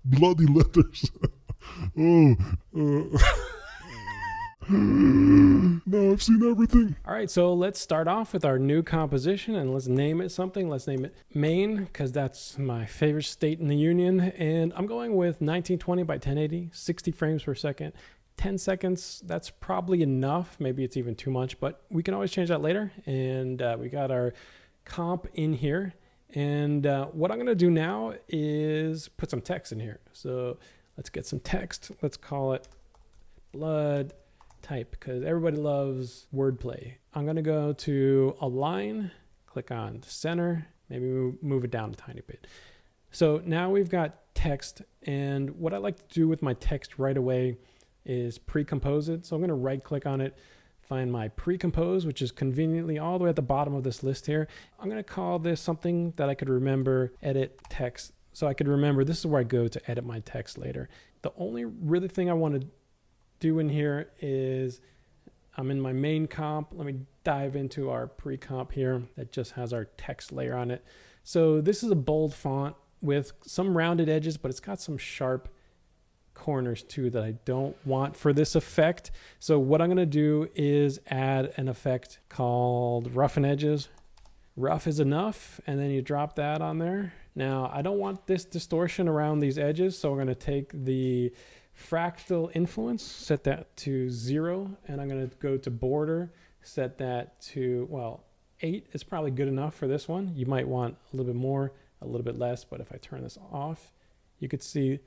bloody letters. Oh, now I've seen everything. All right, so let's start off with our new composition and let's name it something. Let's name it main, because that's my favorite state in the union. And I'm going with 1920 by 1080, 60 frames per second, 10 seconds. That's probably enough. Maybe it's even too much, but we can always change that later. And we got our comp in here. And what I'm going to do now is put some text in here. So let's get some text. Let's call it blood type, because everybody loves wordplay. I'm going to go to align, click on center, maybe move it down a tiny bit. So now we've got text, and what I like to do with my text right away is pre-compose it. So I'm going to right click on it, find my pre-compose, which is conveniently all the way at the bottom of this list here. I'm going to call this something that I could remember, edit text. So I could remember this is where I go to edit my text later. The only really thing I want to do in here is I'm in my main comp. Let me dive into our pre-comp here that just has our text layer on it. So this is a bold font with some rounded edges, but it's got some sharp corners too that I don't want for this effect. So what I'm going to do is add an effect called roughen edges. Rough is enough, and then you drop that on there. Now I don't want this distortion around these edges, so we're going to take the fractal influence, set that to 0, and I'm going to go to border, set that to, well, 8 is probably good enough for this one. You might want a little bit more, a little bit less, but if I turn this off, you could see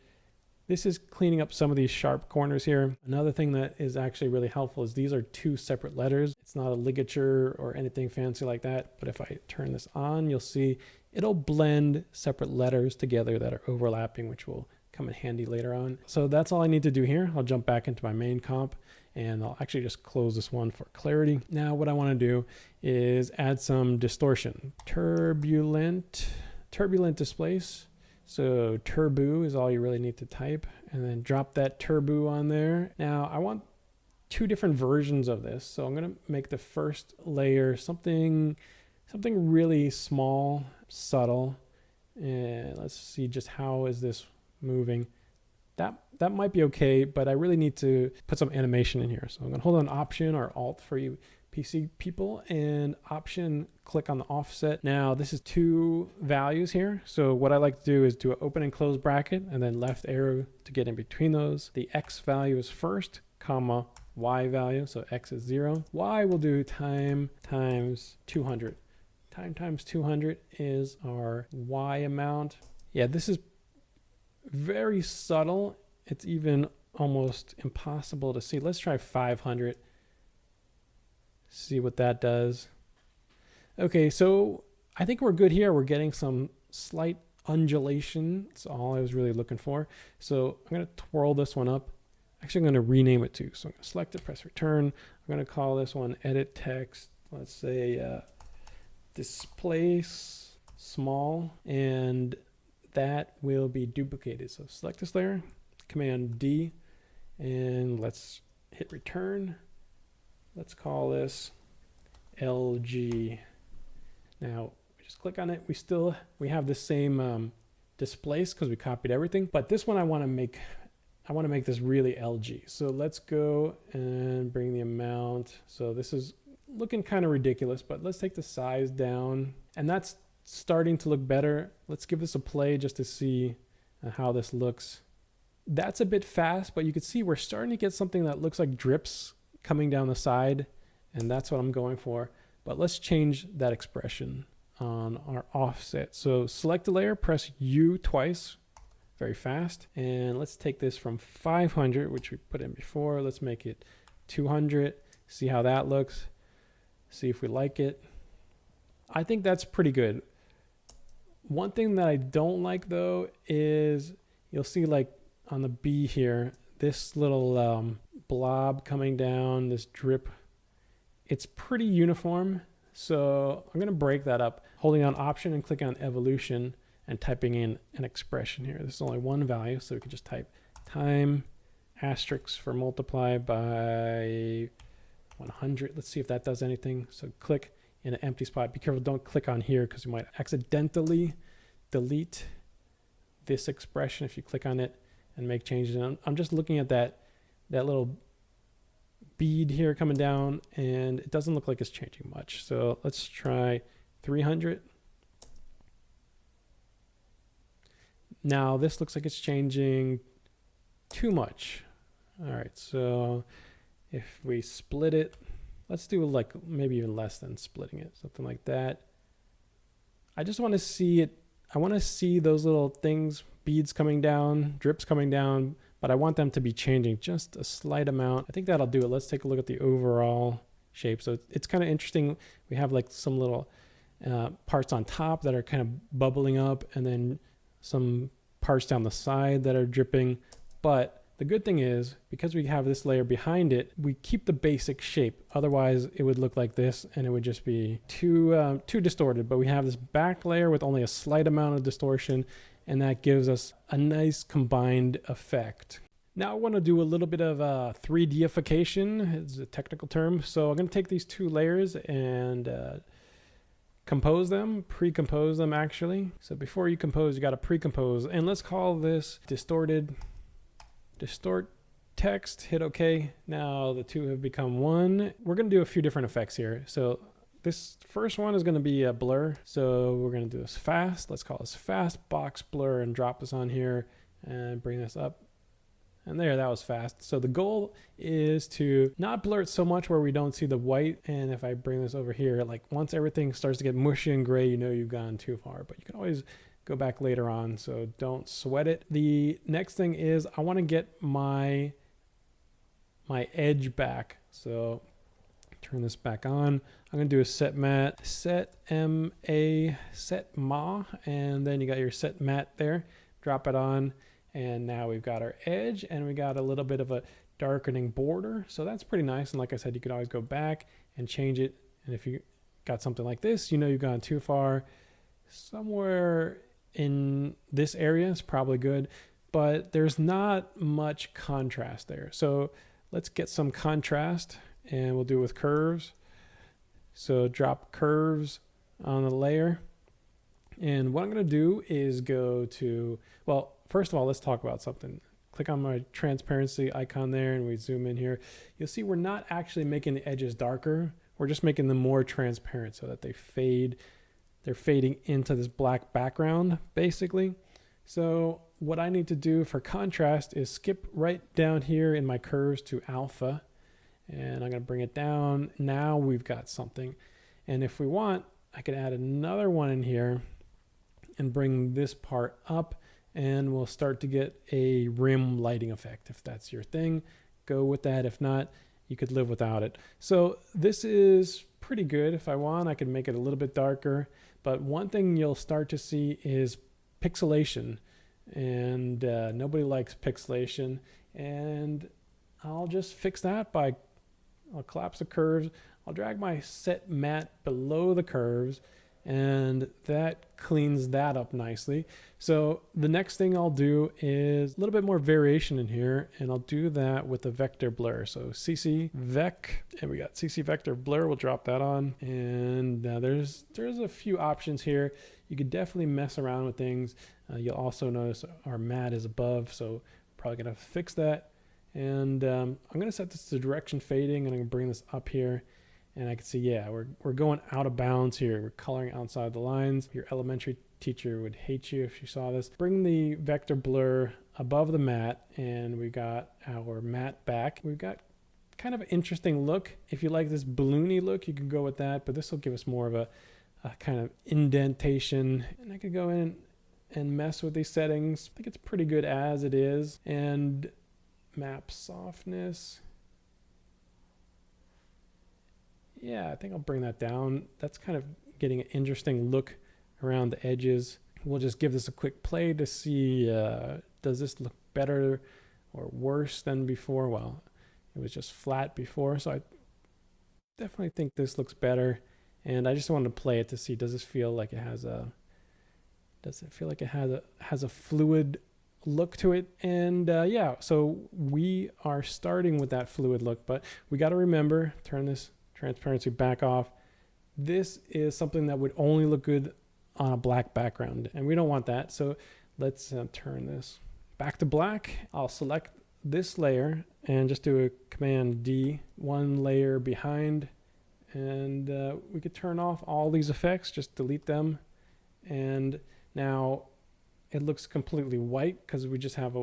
this is cleaning up some of these sharp corners here. Another thing that is actually really helpful is these are two separate letters. It's not a ligature or anything fancy like that, but if I turn this on, you'll see it'll blend separate letters together that are overlapping, which will come in handy later on. So that's all I need to do here. I'll jump back into my main comp and I'll actually just close this one for clarity. Now what I want to do is add some distortion. Turbulent Displace. So turbo is all you really need to type, and then drop that turbo on there. Now I want two different versions of this. So I'm going to make the first layer something really small, subtle. And let's see just how is this moving. That might be okay, but I really need to put some animation in here. So I'm going to hold on Option or Alt for you PC people, and Option, click on the offset. Now this is two values here. So what I like to do is do an open and close bracket and then left arrow to get in between those. The X value is first, comma, Y value. So X is 0. Y will do time times 200. Time times 200 is our Y amount. Yeah, this is very subtle. It's even almost impossible to see. Let's try 500. See what that does. Okay, so I think we're good here. We're getting some slight undulation. That's all I was really looking for. So I'm going to twirl this one up. Actually, I'm going to rename it too. So I'm going to select it, press return. I'm going to call this one edit text. Let's say displace small, and that will be duplicated. So select this layer, Command D, and let's hit return. Let's call this LG. Now we just click on it. We have the same displace because we copied everything, but this one I want to make this really LG. So let's go and bring the amount. So this is looking kind of ridiculous, but let's take the size down, and that's starting to look better. Let's give this a play just to see how this looks. That's a bit fast, but you can see we're starting to get something that looks like drips coming down the side, and that's what I'm going for. But let's change that expression on our offset. So select the layer, press U twice, very fast, and let's take this from 500, which we put in before. Let's make it 200. See how that looks. See if we like it. I think that's pretty good. One thing that I don't like though is you'll see like on the B here, this little blob coming down, this drip, it's pretty uniform. So I'm going to break that up, holding on Option and clicking on Evolution and typing in an expression here. This is only one value, so we can just type time asterisk for multiply by 100. Let's see if that does anything. So click. in an empty spot. Be careful, don't click on here because you might accidentally delete this expression if you click on it and make changes. And I'm just looking at that little bead here coming down, and it doesn't look like it's changing much. So let's try 300. Now this looks like it's changing too much. All right, so if we split it, let's do like maybe even less than splitting it, something like that. I just want to see it. I want to see those little things, beads coming down, drips coming down, but I want them to be changing just a slight amount. I think that'll do it. Let's take a look at the overall shape. So it's kind of interesting. We have like some little parts on top that are kind of bubbling up, and then some parts down the side that are dripping. But the good thing is, because we have this layer behind it, we keep the basic shape. Otherwise, it would look like this, and it would just be too distorted. But we have this back layer with only a slight amount of distortion, and that gives us a nice combined effect. Now I want to do a little bit of 3Dification. It's a technical term. So I'm going to take these two layers and compose them, pre-compose them actually. So before you compose, you got to pre-compose. And let's call this distort text, hit OK. Now the two have become one. We're going to do a few different effects here. So this first one is going to be a blur. So we're going to do this fast. Let's call this fast box blur and drop this on here and bring this up. And there, that was fast. So the goal is to not blur it so much where we don't see the white. And if I bring this over here, like once everything starts to get mushy and gray, you know you've gone too far. But you can always go back later on, so don't sweat it. The next thing is I want to get my edge back. So turn this back on. I'm going to do a set matte, set MA, set ma, and then you got your set matte there. Drop it on. And now we've got our edge, and we got a little bit of a darkening border. So that's pretty nice. And like I said, you could always go back and change it. And if you got something like this, you know you've gone too far. Somewhere in this area is probably good, but there's not much contrast there. So let's get some contrast, and we'll do it with curves. So drop curves on the layer. And what I'm going to do is go to, well, first of all, let's talk about something. Click on my transparency icon there, and we zoom in here. You'll see we're not actually making the edges darker. We're just making them more transparent so that they fade. They're fading into this black background, basically. So what I need to do for contrast is skip right down here in my curves to alpha. And I'm going to bring it down. Now we've got something. And if we want, I could add another one in here and bring this part up, and we'll start to get a rim lighting effect. If that's your thing, go with that. If not, you could live without it. So this is pretty good. If I want, I could make it a little bit darker. But one thing you'll start to see is pixelation, and nobody likes pixelation. And I'll just fix that by, I'll collapse the curves. I'll drag my set matte below the curves, and that cleans that up nicely. So the next thing I'll do is a little bit more variation in here, and I'll do that with a vector blur. So CC Vec, and we got CC Vector Blur. We'll drop that on, and there's a few options here. You could definitely mess around with things. You'll also notice our matte is above, so probably gonna fix that. And I'm gonna set this to direction fading, and I'm gonna bring this up here. And I can see, yeah, we're going out of bounds here. We're coloring outside the lines. Your elementary teacher would hate you if she saw this. Bring the vector blur above the matte, and we got our matte back. We've got kind of an interesting look. If you like this balloony look, you can go with that, but this will give us more of a kind of indentation. And I could go in and mess with these settings. I think it's pretty good as it is. And map softness. Yeah, I think I'll bring that down. That's kind of getting an interesting look around the edges. We'll just give this a quick play to see, does this look better or worse than before? Well, it was just flat before, so I definitely think this looks better. And I just wanted to play it to see, does this feel like it has a, has a fluid look to it? And yeah, so we are starting with that fluid look, but we got to remember, turn this transparency back off. this is something that would only look good on a black background, and we don't want that. So let's turn this back to black. I'll select this layer and just do a Command D, one layer behind, and we could turn off all these effects, just delete them. And now it looks completely white because we just have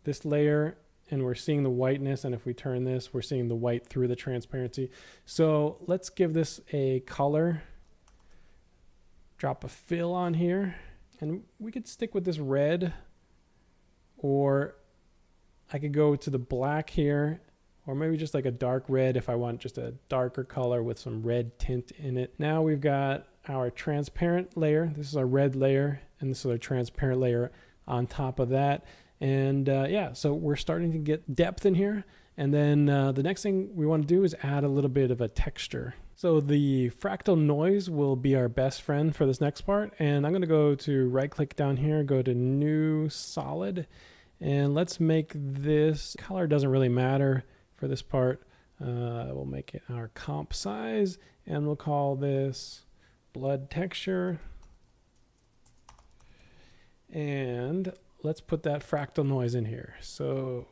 this layer and we're seeing the whiteness. And if we turn this, we're seeing the white through the transparency. So let's give this a color, drop a fill on here, and we could stick with this red, or I could go to the black here, or maybe just like a dark red if I want just a darker color with some red tint in it. Now we've got our transparent layer. This is our red layer, and this is our transparent layer on top of that. And yeah, so we're starting to get depth in here. And then the next thing we want to do is add a little bit of a texture. So the fractal noise will be our best friend for this next part. And I'm going to go to right click down here, go to new solid, and let's make this color, doesn't really matter for this part. We'll make it our comp size, and we'll call this blood texture. And let's put that fractal noise in here. So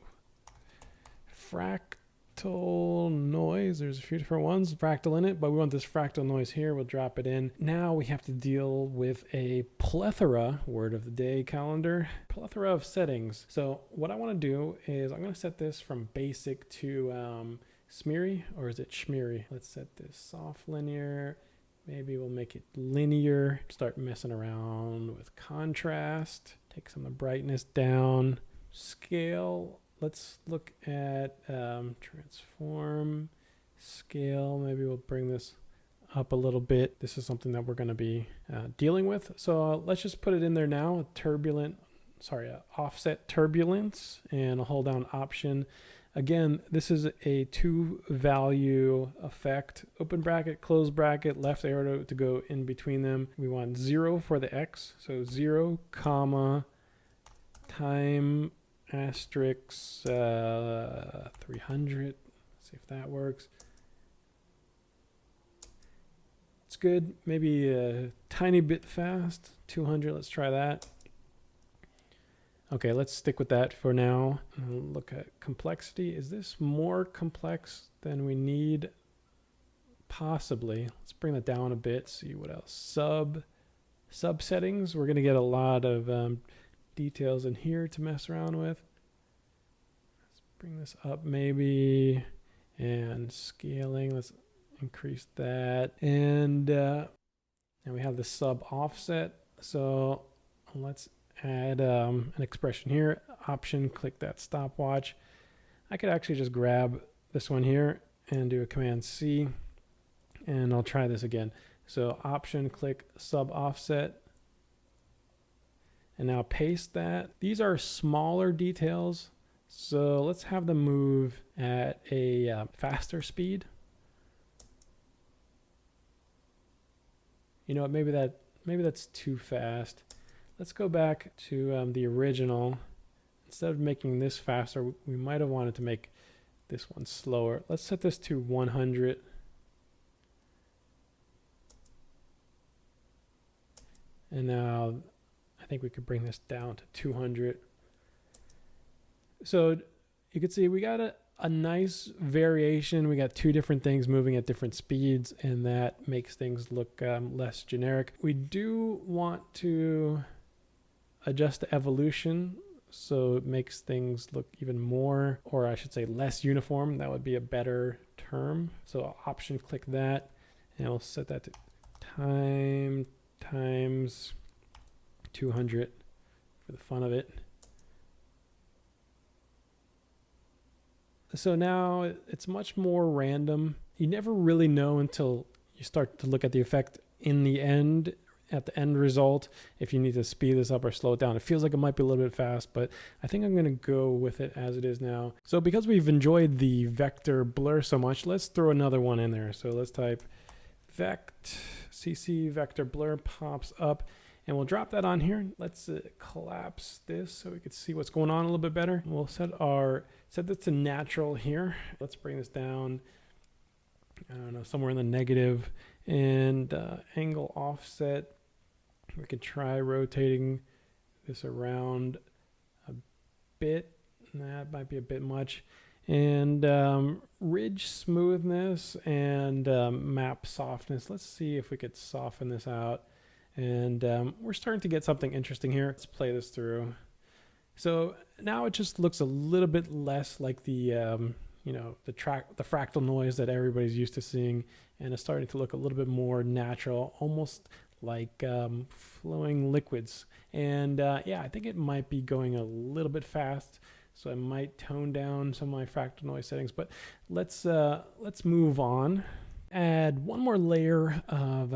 fractal noise, there's a few different ones, fractal in it, but we want this fractal noise here. We'll drop it in. Now we have to deal with a plethora, word of the day calendar, plethora of settings. So what I want to do is I'm going to set this from basic to smeary, or is it schmeary? Let's set this soft linear. Maybe we'll make it linear, start messing around with contrast, take some of the brightness down, scale. Let's look at transform, scale. Maybe we'll bring this up a little bit. This is something that we're going to be dealing with. So let's just put it in there now, offset turbulence, and I'll hold down Option. Again, this is a 2-value effect. Open bracket, close bracket, left arrow to go in between them. We want 0 for the X. So 0, comma, time, asterisk 300. See if that works. It's good. Maybe a tiny bit fast. 200. Let's try that. Okay, let's stick with that for now. Look at complexity. Is this more complex than we need? Possibly. Let's bring that down a bit. See what else. Sub settings. We're going to get a lot of details in here to mess around with. Let's bring this up maybe. And scaling. Let's increase that. And we have the sub offset. So let's add an expression here. Option, click that stopwatch. I could actually just grab this one here and do a Command C, and I'll try this again. So Option, click sub offset, and now paste that. These are smaller details, so let's have them move at a faster speed. You know what, maybe that's too fast. Let's go back to the original. Instead of making this faster, we might have wanted to make this one slower. Let's set this to 100. And now I think we could bring this down to 200. So you can see we got a nice variation. We got two different things moving at different speeds, and that makes things look less generic. We do want to adjust the evolution so it makes things look even more, or I should say less uniform. That would be a better term. So Option, click that, and we'll set that to time times 200 for the fun of it. So now it's much more random. You never really know until you start to look at the effect in the end, at the end result, if you need to speed this up or slow it down. It feels like it might be a little bit fast, but I think I'm going to go with it as it is now. So because we've enjoyed the vector blur so much, let's throw another one in there. So let's type cc vector blur, pops up, and we'll drop that on here. Let's collapse this so we can see what's going on a little bit better. We'll set this to natural here. Let's bring this down I don't know, somewhere in the negative. And angle offset, we could try rotating this around a bit. That might be a bit much. And ridge smoothness and map softness. Let's see if we could soften this out. And we're starting to get something interesting here. Let's play this through. So now it just looks a little bit less like the the fractal noise that everybody's used to seeing, and it's starting to look a little bit more natural, almost like flowing liquids. And yeah, I think it might be going a little bit fast, so I might tone down some of my fractal noise settings. But let's move on. Add one more layer of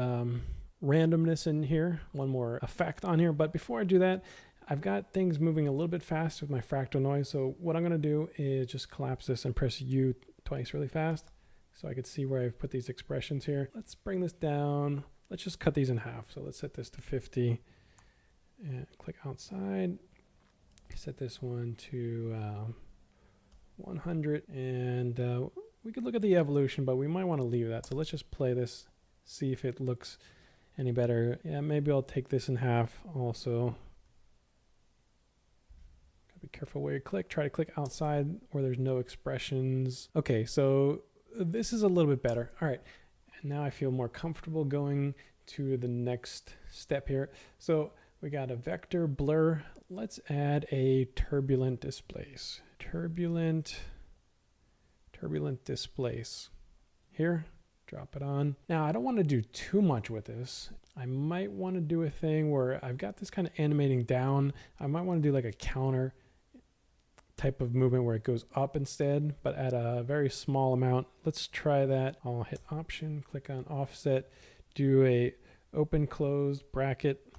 randomness in here, one more effect on here. But before I do that, I've got things moving a little bit fast with my fractal noise. So what I'm going to do is just collapse this and press U twice really fast so I could see where I've put these expressions here. Let's bring this down. Let's just cut these in half. So let's set this to 50 and click outside. Set this one to 100, and we could look at the evolution, but we might want to leave that. So let's just play this, see if it looks any better. Yeah, maybe I'll take this in half also. Be careful where you click. Try to click outside where there's no expressions. Okay, so this is a little bit better. All right, and now I feel more comfortable going to the next step here. So we got a vector blur. Let's add a turbulent displace. Turbulent displace. Here, drop it on. Now I don't want to do too much with this. I might want to do a thing where I've got this kind of animating down. I might want to do like a counter type of movement where it goes up instead, but at a very small amount. Let's try that. I'll hit option, click on offset, do a open close bracket,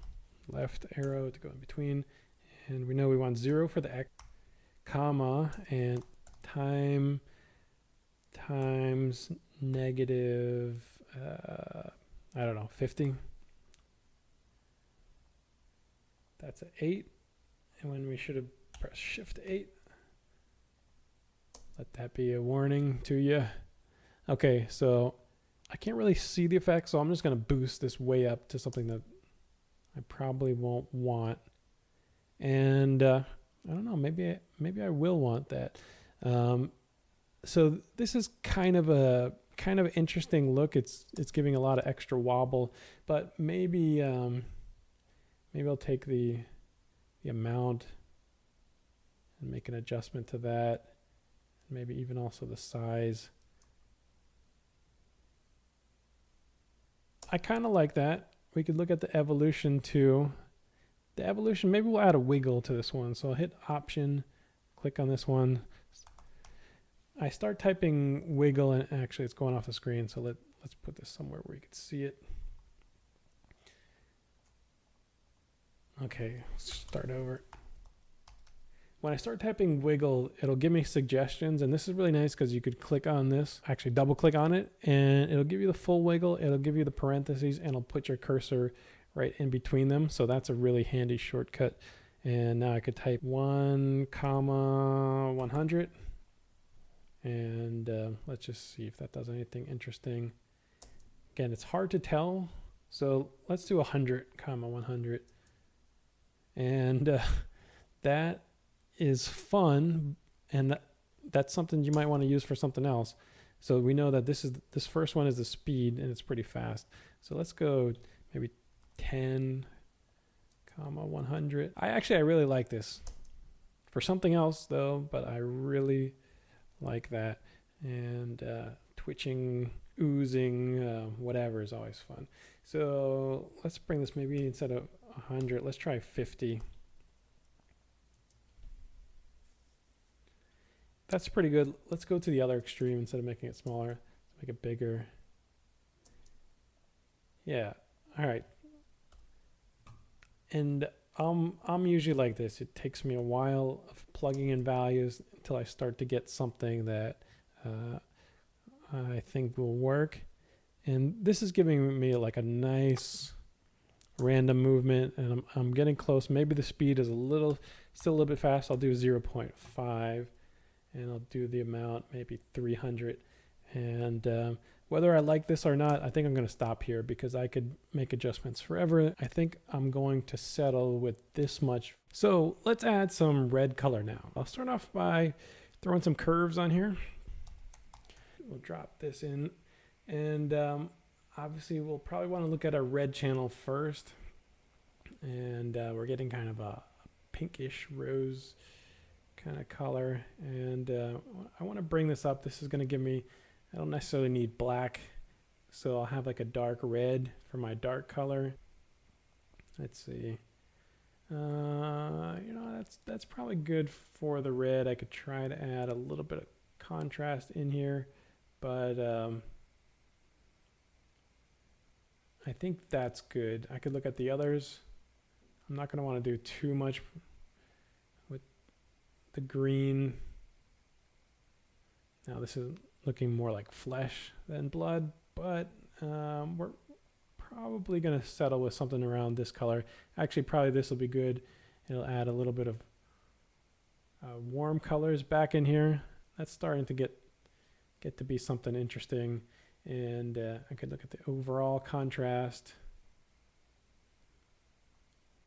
left arrow to go in between, and we know we want 0 for the X, comma, and time times negative, I don't know, 50. That's an 8, and when we should have pressed shift 8. Let that be a warning to you. Okay, so I can't really see the effect, so I'm just going to boost this way up to something that I probably won't want. And I don't know, maybe I will want that. So this is kind of an interesting look. It's giving a lot of extra wobble, but maybe I'll take the amount and make an adjustment to that. Maybe even also the size. I kind of like that. We could look at the evolution too. The evolution, maybe we'll add a wiggle to this one. So I'll hit option, click on this one. I start typing wiggle, and actually it's going off the screen. So let's put this somewhere where you can see it. Okay, start over. When I start typing wiggle, it'll give me suggestions, and this is really nice because you could click on this, actually double click on it, and it'll give you the full wiggle, it'll give you the parentheses, and it'll put your cursor right in between them. So that's a really handy shortcut. And now I could type 1, 100, and let's just see if that does anything interesting. Again, it's hard to tell, so let's do 100, 100, and that is fun, and that's something you might want to use for something else. So we know that this first one is the speed, and it's pretty fast. So let's go maybe 10, 100. I really like this for something else though, but I really like that. And twitching, oozing, whatever is always fun. So let's bring this, maybe instead of 100, let's try 50. That's pretty good. Let's go to the other extreme. Instead of making it smaller, let's make it bigger. Yeah. All right. And I'm usually like this. It takes me a while of plugging in values until I start to get something that I think will work. And this is giving me like a nice random movement, and I'm getting close. Maybe the speed is still a little bit fast. I'll do 0.5. And I'll do the amount, maybe 300. And Whether I like this or not, I think I'm going to stop here because I could make adjustments forever. I think I'm going to settle with this much. So let's add some red color now. I'll start off by throwing some curves on here. We'll drop this in, and obviously we'll probably want to look at our red channel first. And we're getting kind of a pinkish rose kind of color, and I want to bring this up. This is going to give me, I don't necessarily need black, so I'll have like a dark red for my dark color. Let's see. You know, that's probably good for the red. I could try to add a little bit of contrast in here, but I think that's good. I could look at the others. I'm not going to want to do too much with the green. Now this is looking more like flesh than blood, but we're probably going to settle with something around this color. Actually, probably this will be good. It'll add a little bit of warm colors back in here. That's starting to get to be something interesting. And I could look at the overall contrast.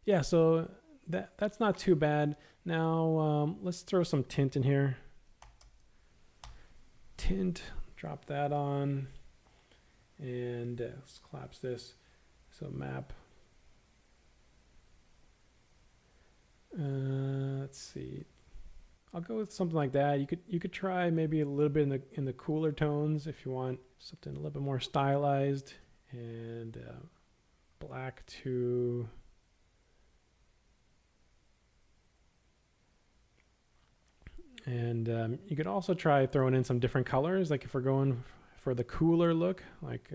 Yeah, so that's not too bad. Now let's throw some tint in here. Tint, drop that on, and let's collapse this. So map. Let's see. I'll go with something like that. You could try maybe a little bit in the cooler tones if you want something a little bit more stylized, and black to. And you could also try throwing in some different colors, like if we're going for the cooler look, like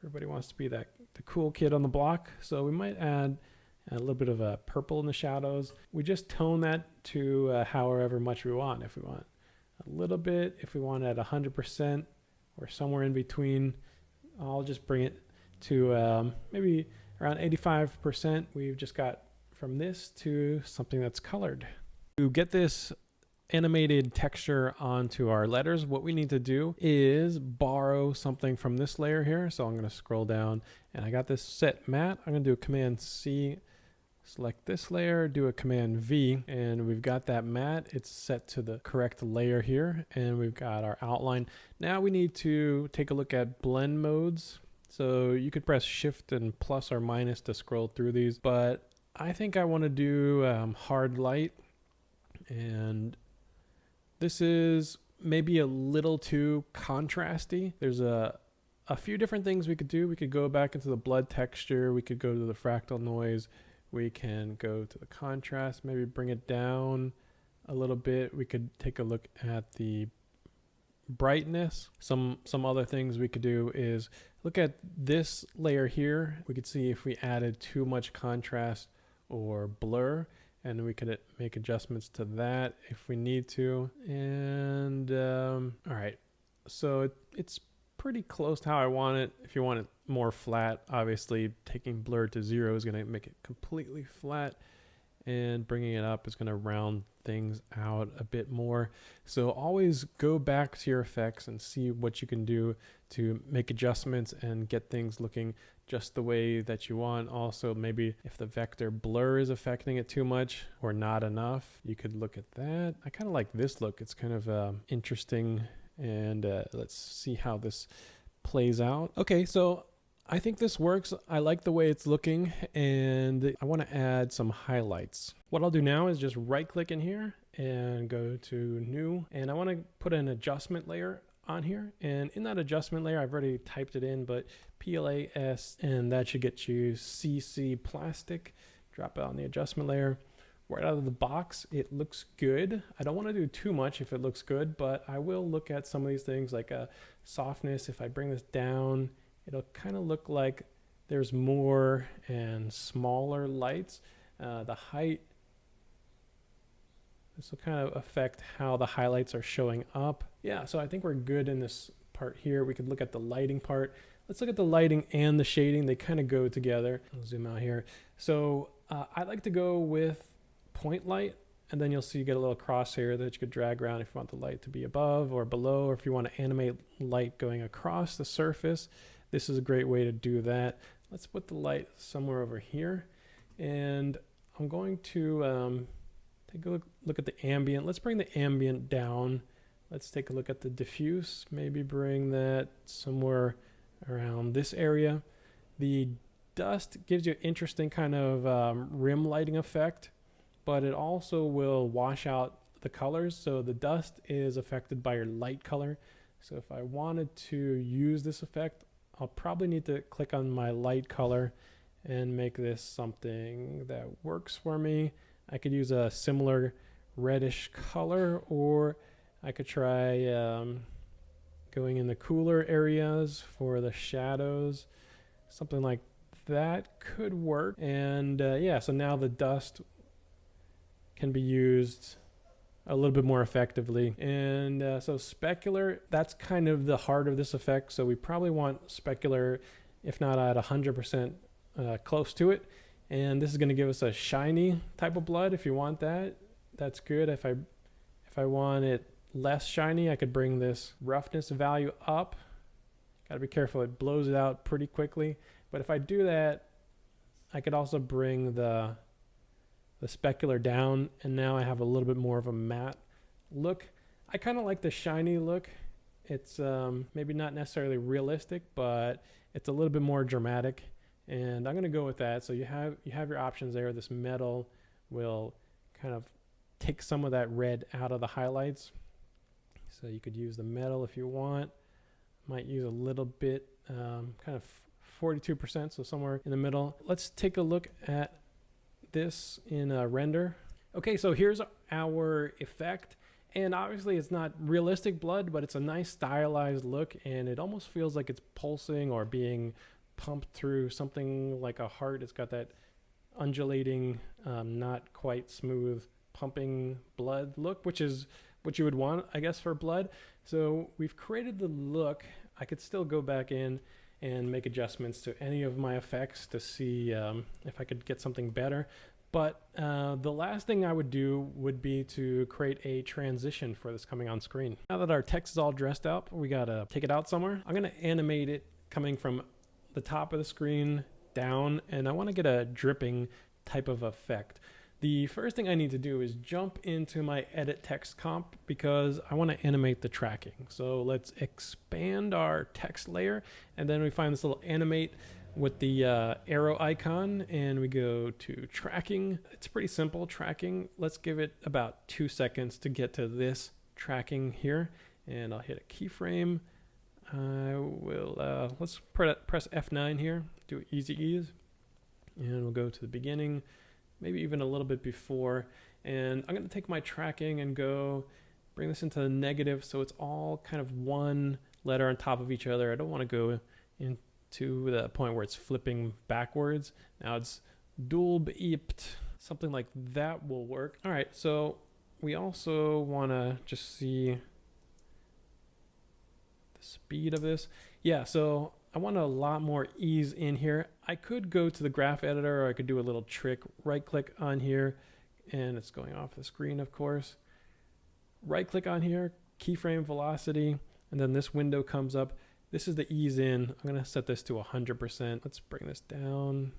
everybody wants to be the cool kid on the block. So we might add a little bit of a purple in the shadows. We just tone that to however much we want. If we want a little bit, if we want at 100% or somewhere in between, I'll just bring it to maybe around 85%. We've just got from this to something that's colored. To get this animated texture onto our letters, what we need to do is borrow something from this layer here. So I'm going to scroll down, and I got this set matte. I'm going to do a Command C, select this layer, do a Command V, and we've got that matte. It's set to the correct layer here, and we've got our outline. Now we need to take a look at blend modes. So you could press Shift and plus or minus to scroll through these, but I think I want to do hard light, and this is maybe a little too contrasty. There's a few different things we could do. We could go back into the blood texture. We could go to the fractal noise. We can go to the contrast, maybe bring it down a little bit. We could take a look at the brightness. Some other things we could do is look at this layer here. We could see if we added too much contrast or blur, and we could make adjustments to that if we need to. And all right, so it's pretty close to how I want it. If you want it more flat, obviously taking blur to 0 is going to make it completely flat, and bringing it up is going to round things out a bit more. So always go back to your effects and see what you can do to make adjustments and get things looking just the way that you want. Also, maybe if the vector blur is affecting it too much or not enough, you could look at that. I kind of like this look. It's kind of interesting, and let's see how this plays out. Okay, so I think this works. I like the way it's looking, and I want to add some highlights. What I'll do now is just right click in here and go to new, and I want to put an adjustment layer on here. And in that adjustment layer, I've already typed it in, but PLAS, and that should get you CC plastic. Drop it on the adjustment layer. Right out of the box, it looks good. I don't want to do too much if it looks good, but I will look at some of these things like a softness. If I bring this down, it'll kind of look like there's more and smaller lights. The height, this will kind of affect how the highlights are showing up. Yeah, so I think we're good in this part here. We could look at the lighting part. Let's look at the lighting and the shading. They kind of go together. I'll zoom out here. So I like to go with point light and then you'll see you get a little crosshair that you could drag around if you want the light to be above or below, or if you want to animate light going across the surface. This is a great way to do that. Let's put the light somewhere over here, and I'm going to take a look at the ambient. Let's bring the ambient down. Let's take a look at the diffuse, maybe bring that somewhere around this area. The dust gives you an interesting kind of rim lighting effect, but it also will wash out the colors. So the dust is affected by your light color. So if I wanted to use this effect, I'll probably need to click on my light color and make this something that works for me. I could use a similar reddish color, or I could try going in the cooler areas for the shadows. Something like that could work. And yeah, so now the dust can be used a little bit more effectively. And so specular, that's kind of the heart of this effect. So we probably want specular, if not at 100% close to it. And this is going to give us a shiny type of blood. If you want that, that's good. If I want it less shiny, I could bring this roughness value up. Got to be careful, it blows it out pretty quickly. But if I do that, I could also bring the specular down, and now I have a little bit more of a matte look. I kind of like the shiny look. It's maybe not necessarily realistic, but it's a little bit more dramatic, and I'm going to go with that. So you have your options there. This metal will kind of take some of that red out of the highlights. So you could use the metal if you want. Might use a little bit, kind of 42%, so somewhere in the middle. Let's take a look at this in a render. Okay, so here's our effect, and obviously it's not realistic blood, but it's a nice stylized look, and it almost feels like it's pulsing or being pumped through something like a heart. It's got that undulating, not quite smooth pumping blood look, which is what you would want, I guess, for blood. So we've created the look. I could still go back in and make adjustments to any of my effects to see if I could get something better. But the last thing I would do would be to create a transition for this coming on screen. Now that our text is all dressed up, we gotta take it out somewhere. I'm gonna animate it coming from the top of the screen down, and I wanna get a dripping type of effect. The first thing I need to do is jump into my edit text comp because I want to animate the tracking. So let's expand our text layer, and then we find this little animate with the arrow icon, and we go to tracking. It's pretty simple tracking. Let's give it about 2 seconds to get to this tracking here, and I'll hit a keyframe. I will let's press F9 here, do easy ease, and we'll go to the beginning, maybe even a little bit before. And I'm going to take my tracking and go bring this into the negative, so it's all kind of one letter on top of each other. I don't want to go into the point where it's flipping backwards. Now it's dulbeept, something like that will work. All right, so we also want to just see the speed of this. Yeah, so I want a lot more ease in here. I could go to the graph editor, or I could do a little trick. Right click on here, and it's going off the screen, of course. Right click on here, keyframe velocity, and then this window comes up. This is the ease in. I'm gonna set this to 100%. Let's bring this down.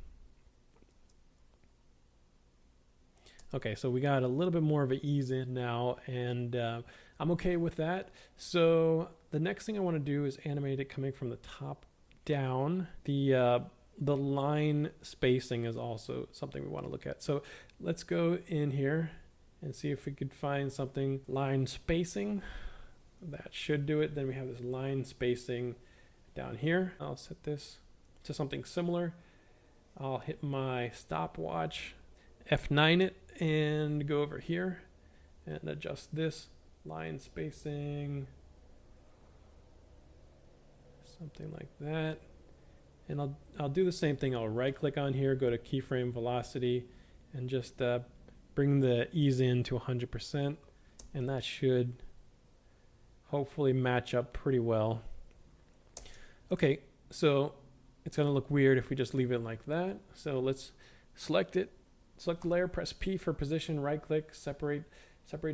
Okay, so we got a little bit more of an ease in now, and I'm okay with that. So the next thing I want to do is animate it coming from the top down. The line spacing is also something we want to look at. So let's go in here and see if we could find something. Line spacing, that should do it. Then we have this line spacing down here. I'll set this to something similar. I'll hit my stopwatch, F9 it, and go over here and adjust this line spacing, something like that. And I'll do the same thing. I'll right click on here, go to keyframe velocity, and just bring the ease in to 100%, and that should hopefully match up pretty well. Okay, so it's gonna look weird if we just leave it like that. So let's select it, select the layer, press P for position, right click, separate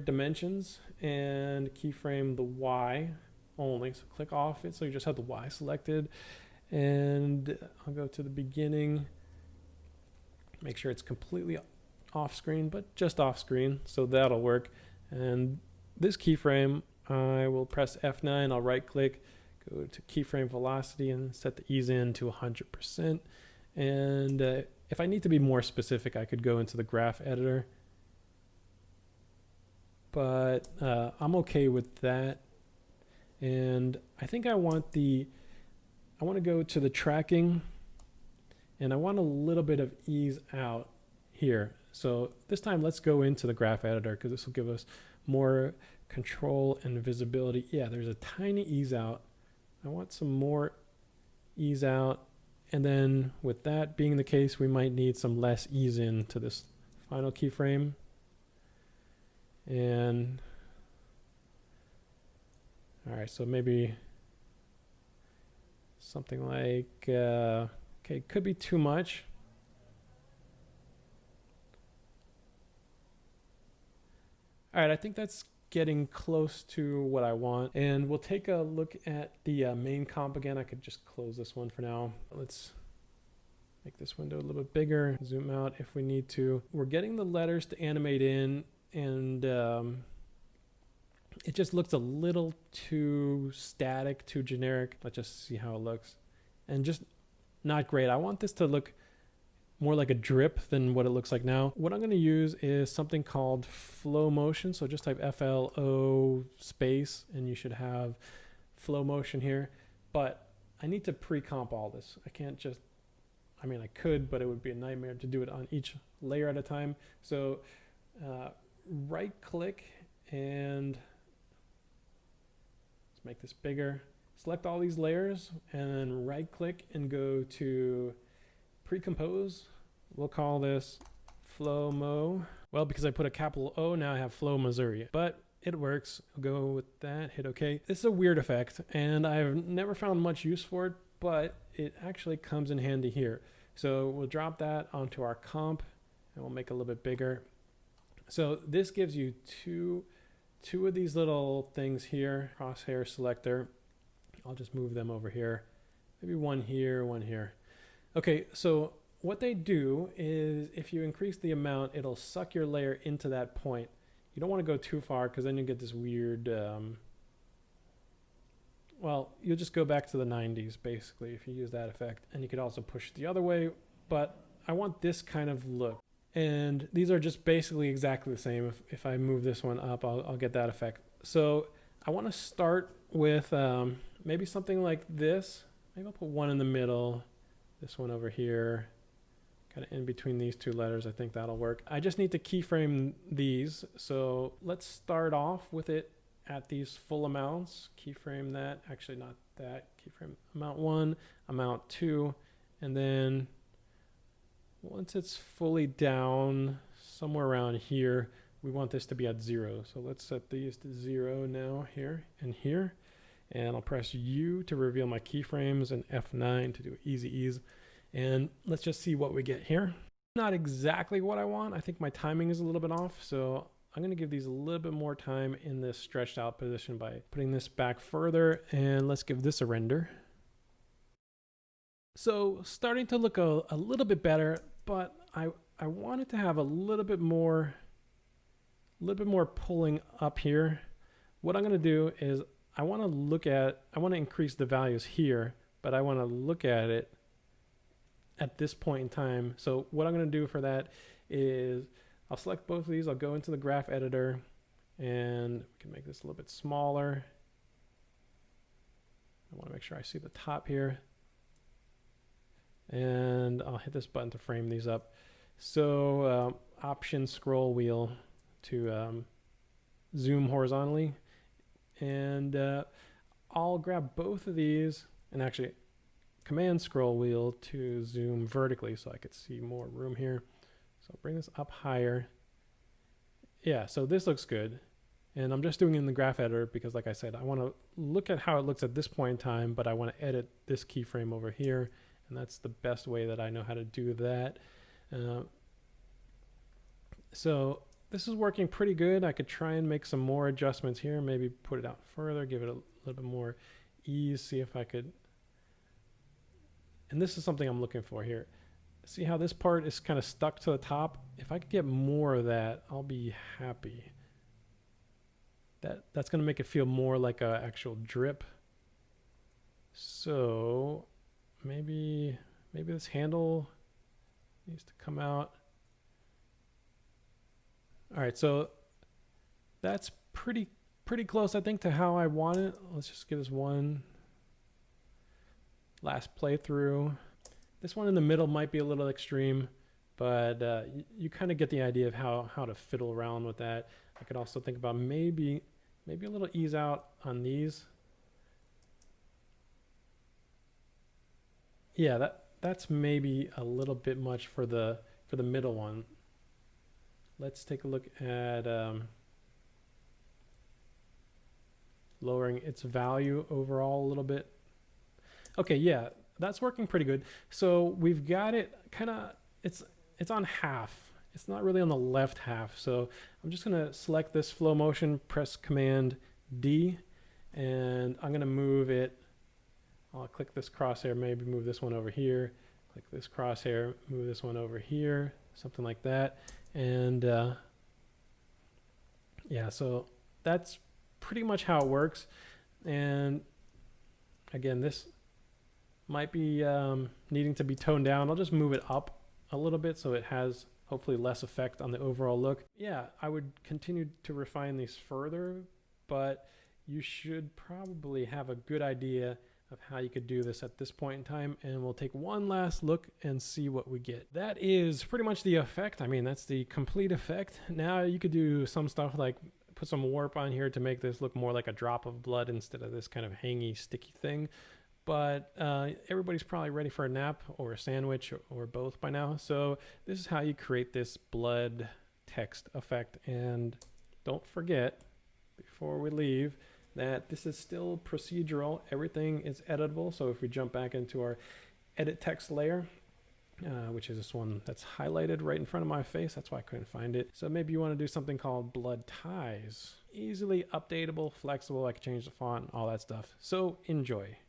dimensions, and keyframe the Y only. So click off it so you just have the Y selected. And I'll go to the beginning, make sure it's completely off screen, but just off screen, so that'll work. And this keyframe, I will press F9, I'll right click, go to keyframe velocity and set the ease in to 100%. And if I need to be more specific, I could go into the graph editor, but I'm okay with that. And I think I want to go to the tracking, and I want a little bit of ease out here. So this time let's go into the graph editor, because this will give us more control and visibility. Yeah, there's a tiny ease out. I want some more ease out. And then with that being the case, we might need some less ease in to this final keyframe. And all right, so maybe something like, okay, could be too much. All right, I think that's getting close to what I want. And we'll take a look at the main comp again. I could just close this one for now. Let's make this window a little bit bigger, zoom out if we need to. We're getting the letters to animate in, and it just looks a little too static, too generic. Let's just see how it looks. And just not great. I want this to look more like a drip than what it looks like now. What I'm going to use is something called flow motion. So just type FLO space and you should have flow motion here. But I need to pre-comp all this. I can't just, I mean, I could, but it would be a nightmare to do it on each layer at a time. So right click and let's make this bigger. Select all these layers and then right click and go to pre-compose. We'll call this flow mo. Well, because I put a capital O, now I have flow Missouri, but it works. I'll go with that, hit OK. This is a weird effect and I've never found much use for it, but it actually comes in handy here. So we'll drop that onto our comp and we'll make it a little bit bigger. So this gives you two of these little things here, Crosshairs Selector. I'll just move them over here. Maybe one here, one here. Okay, so what they do is if you increase the amount, it'll suck your layer into that point. You don't want to go too far because then you get this weird, well, you'll just go back to the 90s basically if you use that effect. And you could also push it the other way, but I want this kind of look. And these are just basically exactly the same. If I move this one up, I'll get that effect. So I want to start with maybe something like this. Maybe I'll put one in the middle, this one over here, kind of in between these two letters. I think that'll work. I just need to keyframe these. So let's start off with it at these full amounts. Keyframe that, actually not that, keyframe amount 1, amount 2, and then once it's fully down somewhere around here, we want this to be at 0. So let's set these to 0 now, here and here. And I'll press U to reveal my keyframes and F9 to do easy ease. And let's just see what we get here. Not exactly what I want. I think my timing is a little bit off. So I'm going to give these a little bit more time in this stretched out position by putting this back further. And let's give this a render. So starting to look a little bit better, but I want it to have a little bit more pulling up here. What I'm going to do is I want to increase the values here, but I want to look at it at this point in time. So what I'm going to do for that is I'll select both of these. I'll go into the graph editor and we can make this a little bit smaller. I want to make sure I see the top here. And I'll hit this button to frame these up. So option scroll wheel to zoom horizontally. And I'll grab both of these and actually command scroll wheel to zoom vertically so I could see more room here. So I'll bring this up higher. Yeah, so this looks good. And I'm just doing it in the graph editor because like I said, I want to look at how it looks at this point in time, but I want to edit this keyframe over here. And that's the best way that I know how to do that. So this is working pretty good. I could try and make some more adjustments here, maybe put it out further, give it a little bit more ease, see if I could. And this is something I'm looking for here. See how this part is kind of stuck to the top? If I could get more of that, I'll be happy. That's going to make it feel more like an actual drip. So maybe this handle needs to come out. All right, so that's pretty close, I think, to how I want it. Let's just give this one last playthrough. This one in the middle might be a little extreme, but you kind of get the idea of how to fiddle around with that. I could also think about maybe a little ease out on these. Yeah, that's maybe a little bit much for the middle one. Let's take a look at lowering its value overall a little bit. Okay, yeah, that's working pretty good. So we've got it kind of, it's on half. It's not really on the left half. So I'm just gonna select this flow motion, press Command D, and I'm gonna move it. I'll click this crosshair, maybe move this one over here. Click this crosshair, move this one over here, something like that. And yeah, so that's pretty much how it works. And again, this might be needing to be toned down. I'll just move it up a little bit so it has hopefully less effect on the overall look. Yeah, I would continue to refine these further, but you should probably have a good idea of how you could do this at this point in time, and we'll take one last look and see what we get. That is pretty much the effect. I mean, that's the complete effect. Now you could do some stuff like put some warp on here to make this look more like a drop of blood instead of this kind of hangy, sticky thing. But everybody's probably ready for a nap or a sandwich or both by now. So this is how you create this blood text effect. And don't forget, before we leave, that this is still procedural. Everything is editable. So if we jump back into our edit text layer, which is this one that's highlighted right in front of my face, that's why I couldn't find it. So maybe you want to do something called blood ties. Easily updatable, flexible. I can change the font, all that stuff. So enjoy.